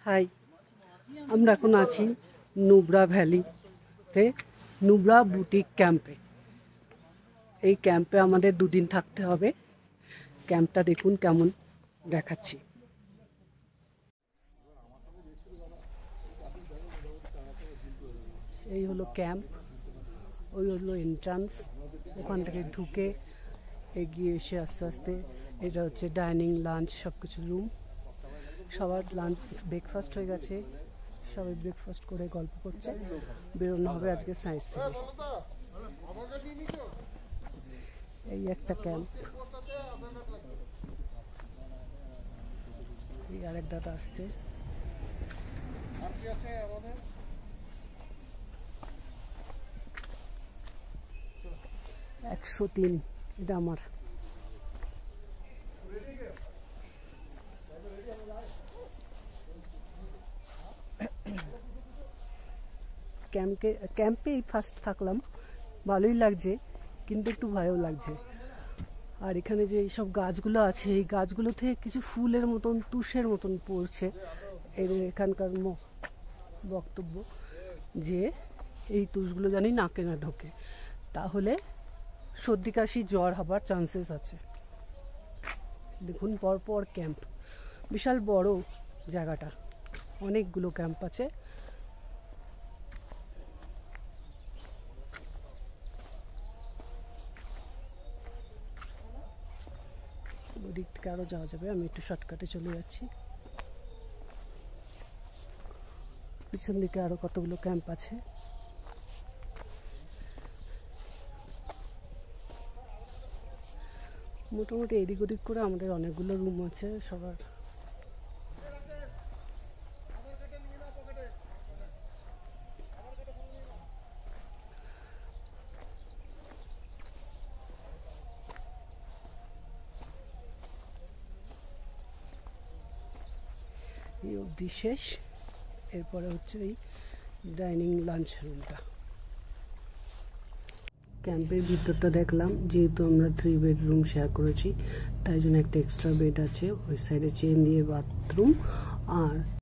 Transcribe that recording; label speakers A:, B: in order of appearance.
A: High, আমরা এখন আছি নুব্রা ভ্যালিতে, নুব্রা বুটিক ক্যাম্পে। এই ক্যাম্পে আমাদের 2 দিন থাকতে হবে। ক্যাম্পটা দেখুন কেমন দেখাচ্ছি। এই হলো ক্যাম্প, ওই হলো এন্ট্রান্স। ওখান থেকে ঢুকে এগিয়ে এসে আস্তে আস্তে এটা হচ্ছে ডাইনিং, লাঞ্চ সব কিছু রুম। সবার লাঞ্চ ব্রেকফাস্ট হয়ে গেছে, সবাই ব্রেকফাস্ট করে গল্প করছে। বেরোনো হবে আজকে সায়েন্স থেকে। এই একটা ক্যাম্প, এই আরেক দাদা আসছে। 103, এটা আমার। ক্যাম্পে এই ফার্স্ট থাকলাম, ভালোই লাগছে কিন্তু একটু ভয়ও লাগছে। আর এখানে যে এইসব গাছগুলো আছে, এই গাছগুলো থেকে কিছু ফুলের মতন, তুষের মতন পড়ছে। এদের এখানকার বক্তব্য যে এই তুষগুলো জানি নাকে না ঢোকে, তাহলে সর্দি কাশি জ্বর হবার চান্সেস আছে। দেখুন পরপর ক্যাম্প, বিশাল বড় জায়গাটা, অনেকগুলো ক্যাম্প আছে। ওদিক থেকে আরো যাওয়া যাবে, আমি একটু শর্টকাটে চলে যাচ্ছি। পিছন দিকে আরো কতগুলো ক্যাম্প আছে। মোটামুটি এদিক ওদিক করে আমাদের অনেকগুলো রুম আছে সবার। এই অবধি শেষ, এরপরে হচ্ছে এই ডাইনিং লাঞ্চ রুমটা। ক্যাম্পের ভিতরটা দেখলাম, যেহেতু আমরা 3 বেডরুম শেয়ার করেছি তাই জন্য একটা এক্সট্রা বেড আছে। ওই সাইডে চেন দিয়ে বাথরুম, আর